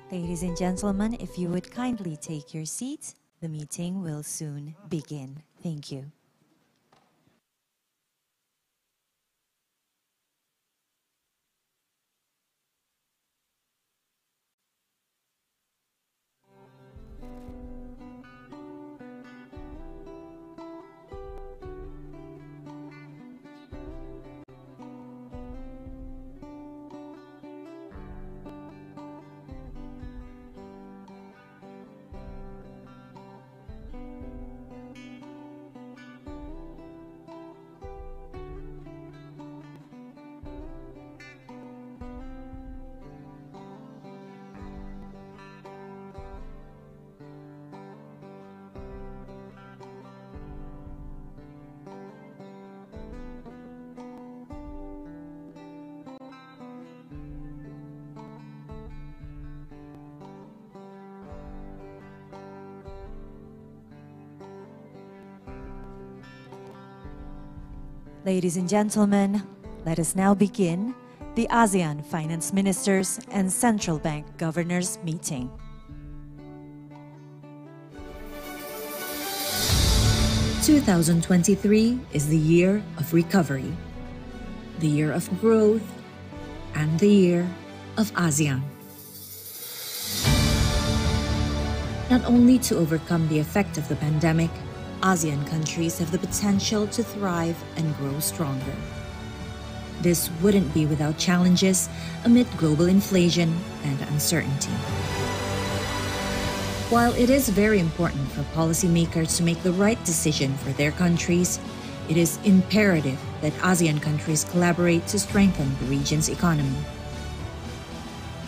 Ladies and gentlemen, if you would kindly take your seats, the meeting will soon begin. Thank you. Ladies and gentlemen, let us now begin the ASEAN Finance Ministers and Central Bank Governors meeting. "2023 is the year of recovery, the year of growth, and the year of ASEAN. Not only to overcome the effect of the pandemic, ASEAN countries have the potential to thrive and grow stronger. This wouldn't be without challenges amid global inflation and uncertainty. While it is very important for policymakers to make the right decision for their countries, it is imperative that ASEAN countries collaborate to strengthen the region's economy.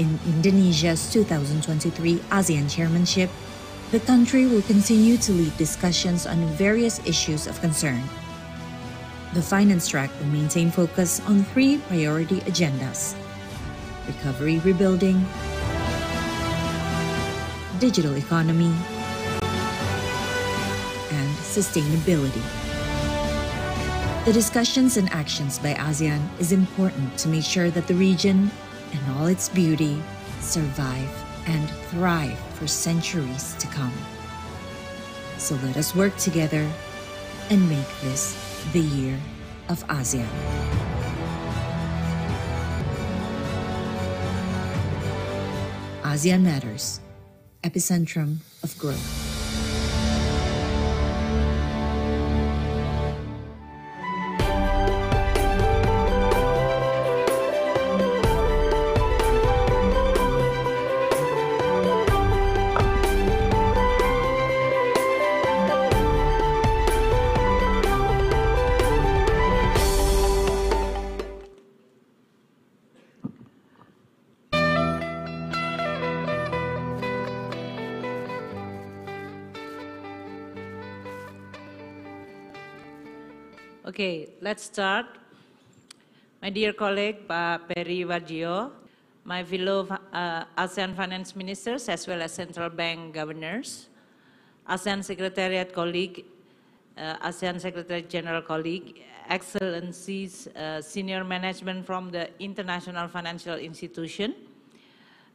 In Indonesia's 2023 ASEAN chairmanship, the country will continue to lead discussions on various issues of concern. The finance track will maintain focus on 3 priority agendas: recovery rebuilding, digital economy, and sustainability. The discussions and actions by ASEAN is important to make sure that the region and all its beauty survive and thrive for centuries to come. So let us work together and make this the year of ASEAN. ASEAN Matters, epicentrum of growth. Okay, let's start. My dear colleague, Pak Peri Warjio, my fellow ASEAN Finance Ministers as well as Central Bank Governors, ASEAN Secretariat colleague, ASEAN Secretary General colleague, Excellencies, senior management from the International Financial Institution,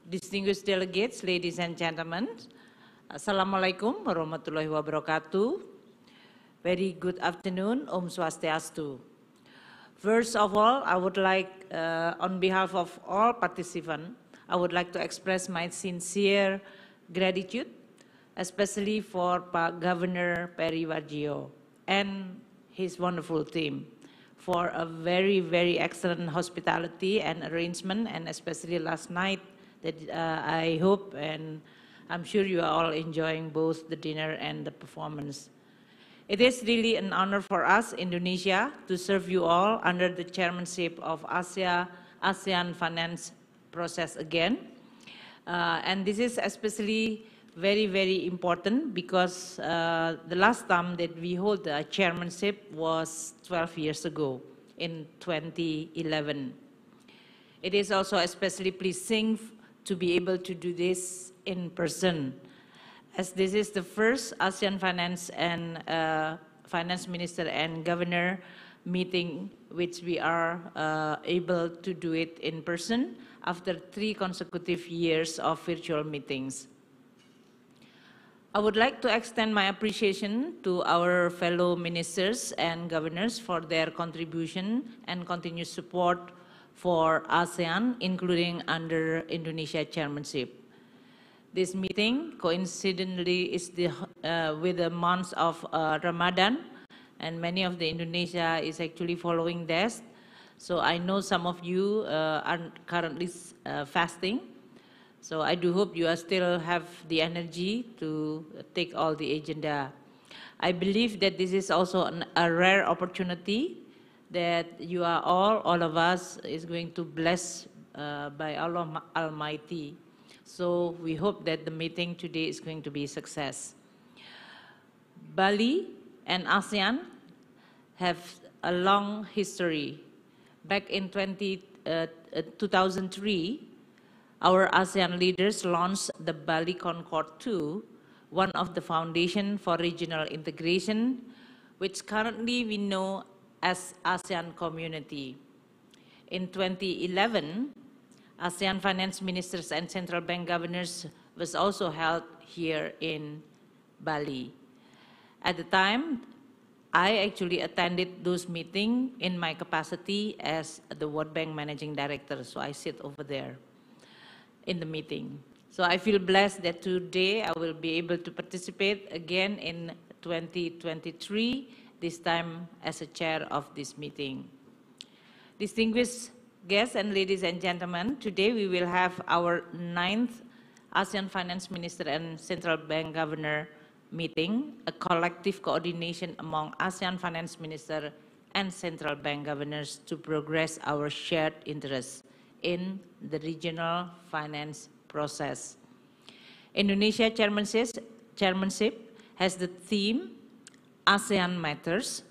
distinguished delegates, ladies and gentlemen, Assalamualaikum warahmatullahi wabarakatuh. Very good afternoon, Om Swastiastu. First of all, I would like, on behalf of all participants, I would like to express my sincere gratitude, especially for Pak Governor Peri Warjio and his wonderful team for a very, very excellent hospitality and arrangement, and especially last night that I hope and I'm sure you are all enjoying both the dinner and the performance. It is really an honor for us, Indonesia, to serve you all under the chairmanship of ASEAN Finance Process again. And this is especially very, very important because the last time that we hold the chairmanship was 12 years ago in 2011. It is also especially pleasing to be able to do this in person, as this is the first ASEAN Finance and Finance Minister and Governor meeting, which we are able to do it in person after 3 consecutive years of virtual meetings. I would like to extend my appreciation to our fellow ministers and governors for their contribution and continued support for ASEAN, including under Indonesia chairmanship. This meeting, coincidentally, is with the month of Ramadan, and many of the Indonesia is actually following this. So I know some of you are currently fasting. So I do hope you still have the energy to take all the agenda. I believe that this is also a rare opportunity that you are all of us is going to bless by Allah Almighty. So we hope that the meeting today is going to be a success. Bali and ASEAN have a long history. Back in 2003, our ASEAN leaders launched the Bali Concord II, one of the foundation for regional integration, which currently we know as ASEAN Community. In 2011, ASEAN Finance Ministers and Central Bank Governors was also held here in Bali. At the time, I actually attended those meetings in my capacity as the World Bank Managing Director, so I sit over there in the meeting. So I feel blessed that today I will be able to participate again in 2023, this time as a chair of this meeting. Distinguished guests and ladies and gentlemen, today we will have our 9th ASEAN Finance Minister and Central Bank Governor meeting, a collective coordination among ASEAN Finance Minister and Central Bank Governors to progress our shared interests in the regional finance process. Indonesia chairmanship has the theme ASEAN Matters,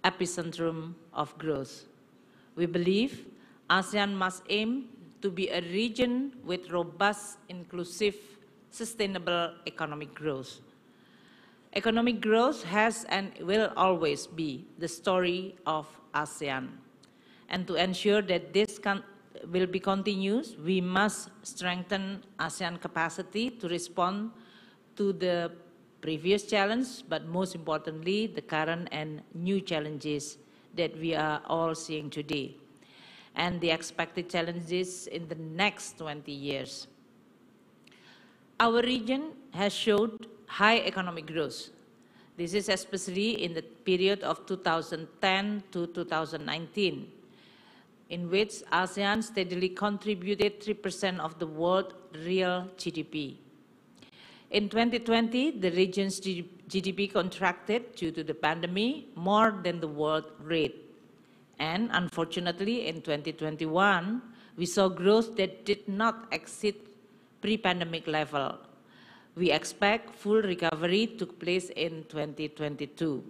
Epicentrum of Growth. We believe ASEAN must aim to be a region with robust, inclusive, sustainable economic growth. Economic growth has and will always be the story of ASEAN. And to ensure that this will be continuous, we must strengthen ASEAN capacity to respond to the previous challenge, but most importantly, the current and new challenges that we are all seeing today, and the expected challenges in the next 20 years. Our region has showed high economic growth. This is especially in the period of 2010 to 2019, in which ASEAN steadily contributed 3% of the world real GDP. In 2020, the region's GDP contracted due to the pandemic more than the world rate. And unfortunately, in 2021, we saw growth that did not exceed pre-pandemic level. We expect full recovery took place in 2022.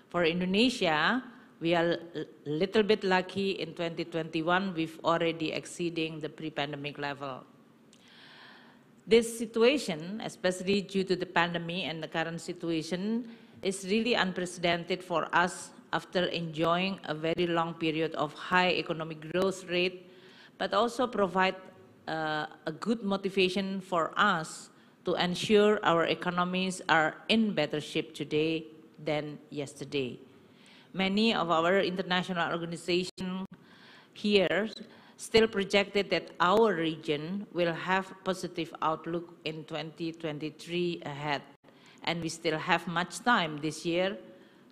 For Indonesia, we are a little bit lucky in 2021, we've already exceeding the pre-pandemic level. This situation, especially due to the pandemic and the current situation, is really unprecedented for us after enjoying a very long period of high economic growth rate, but also provide a good motivation for us to ensure our economies are in better shape today than yesterday. Many of our international organizations here still projected that our region will have positive outlook in 2023 ahead. And we still have much time this year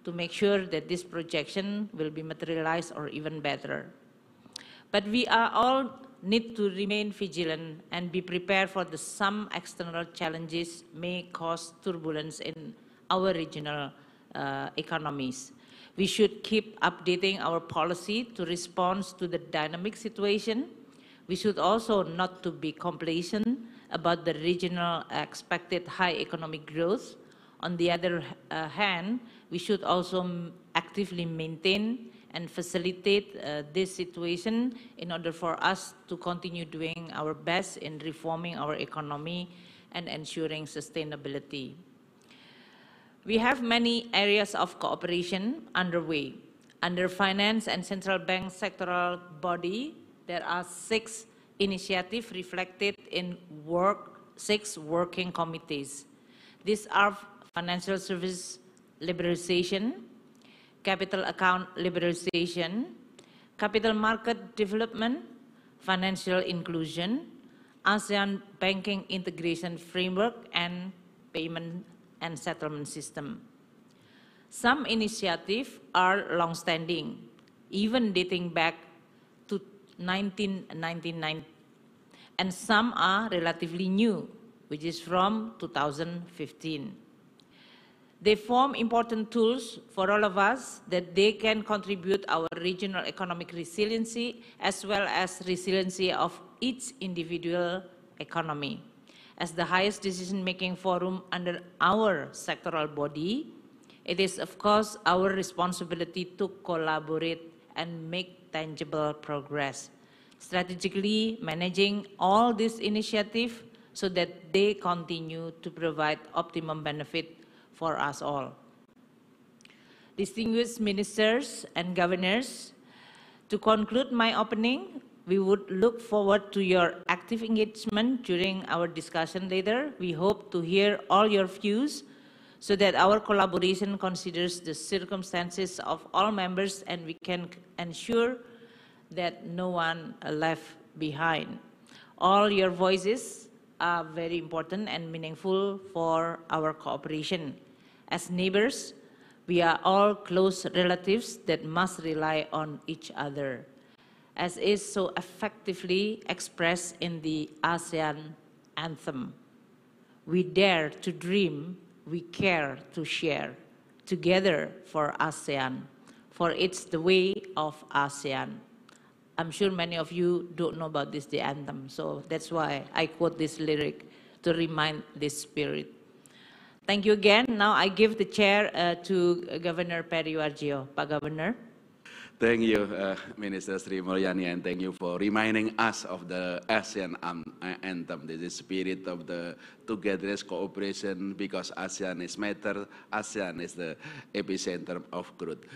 to make sure that this projection will be materialized or even better. But we are all need to remain vigilant and be prepared for some external challenges may cause turbulence in our regional economies. We should keep updating our policy to respond to the dynamic situation. We should also not to be complacent about the regional expected high economic growth. On the other hand, we should also actively maintain and facilitate this situation in order for us to continue doing our best in reforming our economy and ensuring sustainability. We have many areas of cooperation underway. Under finance and central bank sectoral body, there are 6 initiatives reflected in 6 working committees. These are financial service liberalization, capital account liberalization, capital market development, financial inclusion, ASEAN banking integration framework, and payment and settlement system. Some initiatives are long-standing, even dating back to 1999, and some are relatively new, which is from 2015. They form important tools for all of us that they can contribute our regional economic resiliency as well as resiliency of each individual economy. As the highest decision-making forum under our sectoral body, it is, of course, our responsibility to collaborate and make tangible progress, strategically managing all these initiatives so that they continue to provide optimum benefit for us all. Distinguished ministers and governors, to conclude my opening, we would look forward to your active engagement during our discussion later. We hope to hear all your views so that our collaboration considers the circumstances of all members and we can ensure that no one left behind. All your voices are very important and meaningful for our cooperation. As neighbors, we are all close relatives that must rely on each other, as is so effectively expressed in the ASEAN anthem. We dare to dream, we care to share, together for ASEAN, for it's the way of ASEAN. I'm sure many of you don't know about this, the anthem, so that's why I quote this lyric to remind this spirit. Thank you again. Now I give the chair to Governor Peri Warjio. Pak Governor. Thank you, Minister Sri Mulyani, and thank you for reminding us of the ASEAN anthem. This is spirit of the togetherness, cooperation, because ASEAN is matter, ASEAN is the epicenter of growth.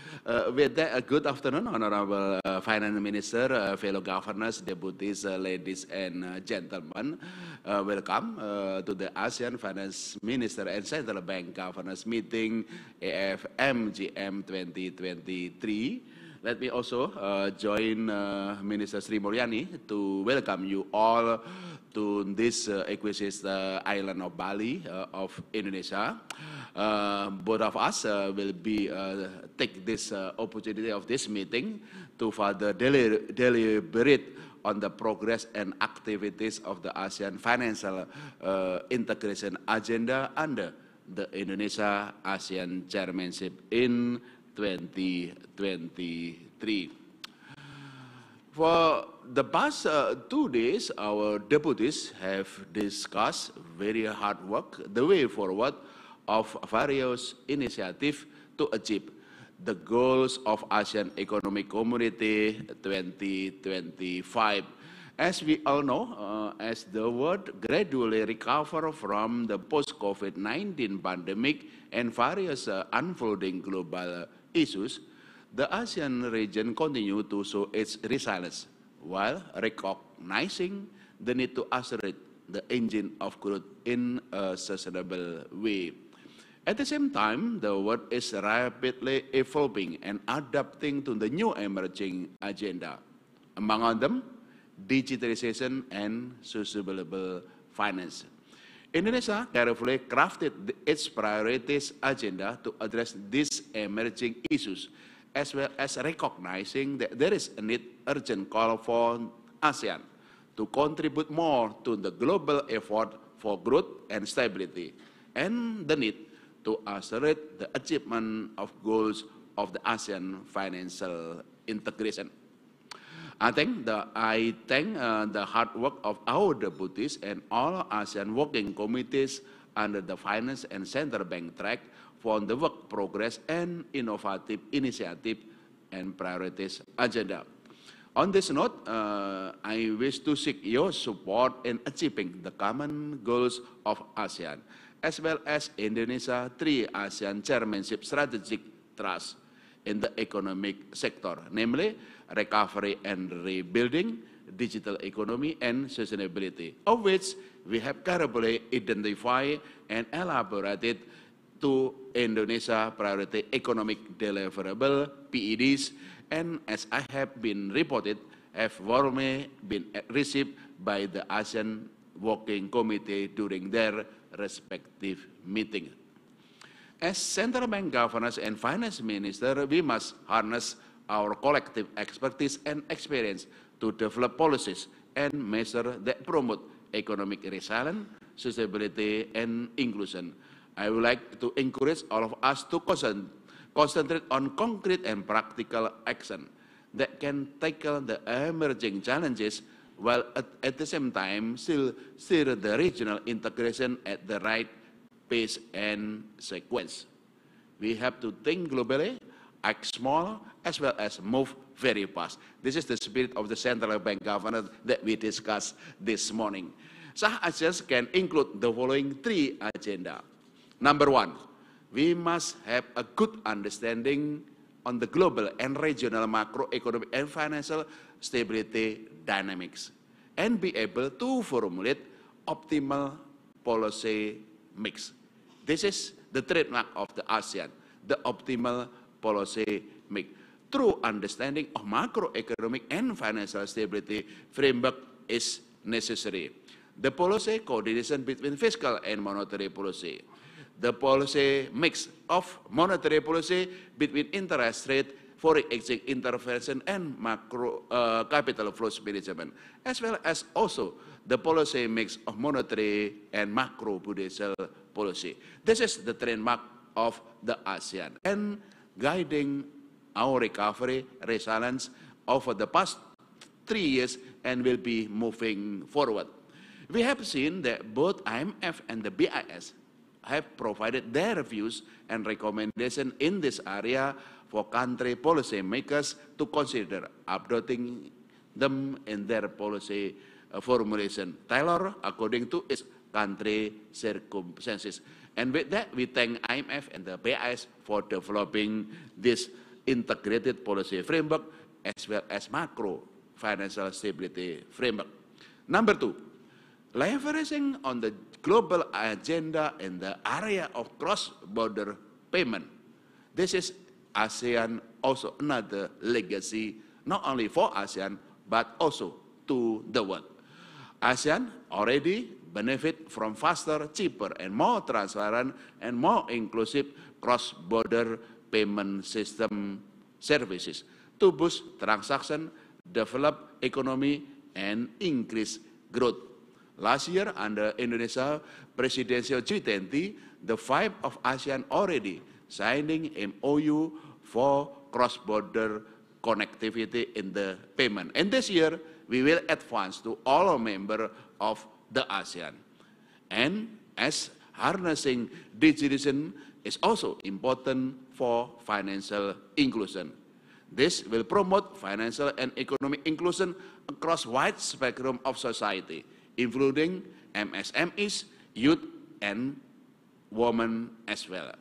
With that, good afternoon, Honorable Finance Minister, fellow governors, deputies, ladies and gentlemen. Welcome to the ASEAN Finance Minister and Central Bank Governors Meeting, AFMGM 2023. Let me also join Minister Sri Mulyani to welcome you all to this exquisite island of Bali of Indonesia. Both of us will be take this opportunity of this meeting to further deliberate on the progress and activities of the ASEAN financial integration agenda under the Indonesia-ASEAN chairmanship in 2023. For the past 2 days, our deputies have discussed very hard work, the way forward of various initiatives to achieve the goals of ASEAN Economic Community 2025. As we all know, as the world gradually recovers from the post-COVID-19 pandemic and various unfolding global issues, the ASEAN region continues to show its resilience while recognizing the need to accelerate the engine of growth in a sustainable way. At the same time, the world is rapidly evolving and adapting to the new emerging agenda. Among them, digitalization and sustainable finance. Indonesia carefully crafted its priorities agenda to address these emerging issues, as well as recognizing that there is a urgent call for ASEAN to contribute more to the global effort for growth and stability, and the need to accelerate the achievement of goals of the ASEAN financial integration. I thank the hard work of our deputies and all ASEAN working committees under the Finance and Central Bank track for the work progress and innovative initiative and priorities agenda. On this note, I wish to seek your support in achieving the common goals of ASEAN, as well as Indonesia 3 ASEAN Chairmanship Strategic Trust. in the economic sector, namely recovery and rebuilding, digital economy, and sustainability, of which we have carefully identified and elaborated to Indonesia Priority Economic Deliverable, PEDs, and as I have been reported, have warmly been received by the ASEAN Working Committee during their respective meetings. As central bank governors and finance ministers, we must harness our collective expertise and experience to develop policies and measures that promote economic resilience, sustainability, and inclusion. I would like to encourage all of us to concentrate on concrete and practical action that can tackle the emerging challenges while at the same time still steer the regional integration at the right pace and sequence. We have to think globally, act small, as well as move very fast. This is the spirit of the central bank governance that we discussed this morning. Such actions can include the following three agenda. Number one, we must have a good understanding on the global and regional macroeconomic and financial stability dynamics, and be able to formulate optimal policy mix. This is the trademark of the ASEAN, the optimal policy mix. True understanding of macroeconomic and financial stability framework is necessary. The policy coordination between fiscal and monetary policy. The policy mix of monetary policy between interest rate, foreign exchange intervention, and macro capital flows management, as well as also the policy mix of monetary and macro-prudential policy. This is the trademark of the ASEAN and guiding our recovery resilience over the past 3 years and will be moving forward. We have seen that both IMF and the BIS have provided their views and recommendations in this area for country policymakers to consider adopting them in their policy formulation, tailored according to its country circumstances. And with that, we thank IMF and the BIS for developing this integrated policy framework as well as macro financial stability framework. Number two, leveraging on the global agenda in the area of cross-border payment. This is ASEAN also another legacy, not only for ASEAN, but also to the world. ASEAN already benefit from faster, cheaper, and more transparent and more inclusive cross-border payment system services to boost transaction, develop economy, and increase growth. Last year, under Indonesia presidential G20, the 5 of ASEAN already signing MOU for cross-border connectivity in the payment. And this year, we will advance to all members of the ASEAN. And as harnessing digitization is also important for financial inclusion. This will promote financial and economic inclusion across wide spectrum of society, including MSMEs, youth, and women as well.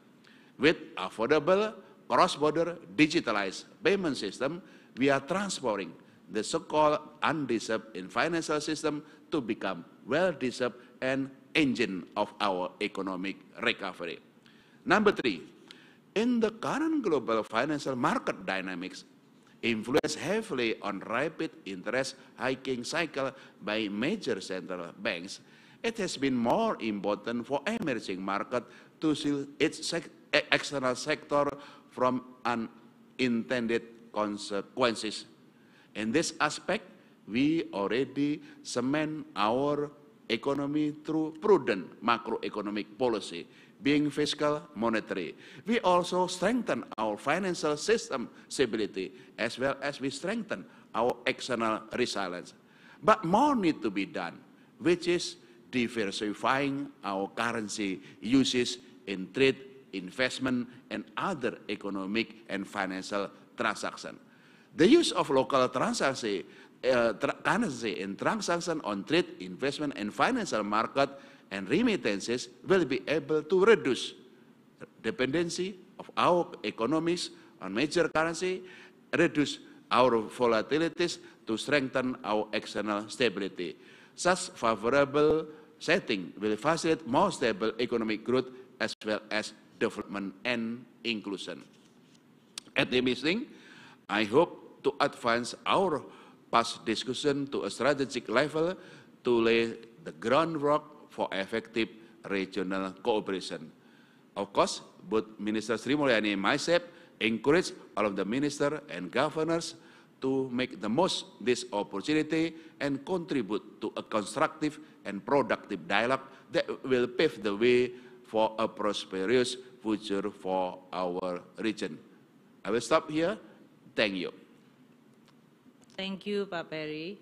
With affordable, cross-border, digitalized payment system, we are transforming the so-called undeserved in financial system to become well-deserved and engine of our economic recovery. Number three, in the current global financial market dynamics, influenced heavily on rapid interest hiking cycle by major central banks, it has been more important for emerging market to shield its external sector from unintended consequences. In this aspect, we already cement our economy through prudent macroeconomic policy, being fiscal, monetary. We also strengthen our financial system stability, as well as we strengthen our external resilience. But more need to be done, which is diversifying our currency uses in trade, investment, and other economic and financial transactions. The use of local currency in transaction on trade, investment, and financial market and remittances will be able to reduce dependency of our economies on major currency, reduce our volatilities to strengthen our external stability. Such favorable setting will facilitate more stable economic growth as well as development and inclusion. At the meeting, I hope to advance our past discussion to a strategic level to lay the groundwork for effective regional cooperation. Of course, both Minister Sri Mulyani and myself encourage all of the ministers and governors to make the most this opportunity and contribute to a constructive and productive dialogue that will pave the way for a prosperous future for our region. I will stop here. Thank you. Thank you, Pak Peri.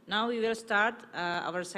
Now we will start our second